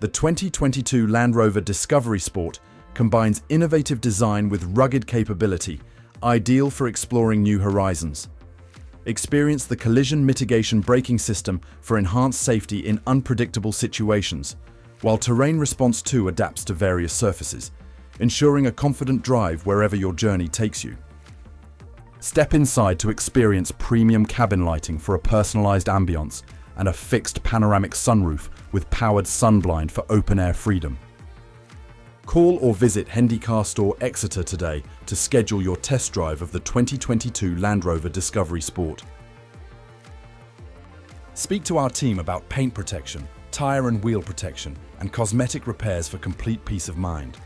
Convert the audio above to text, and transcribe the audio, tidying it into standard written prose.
The 2022 Land Rover Discovery Sport combines innovative design with rugged capability, ideal for exploring new horizons. Experience the collision mitigation braking system for enhanced safety in unpredictable situations, while Terrain Response 2 adapts to various surfaces, ensuring a confident drive wherever your journey takes you. Step inside to experience premium cabin lighting for a personalized ambience and a fixed panoramic sunroof with powered sunblind for open-air freedom. Call or visit Hendy Car Store Exeter today to schedule your test drive of the 2022 Land Rover Discovery Sport. Speak to our team about paint protection, tire and wheel protection, and cosmetic repairs for complete peace of mind.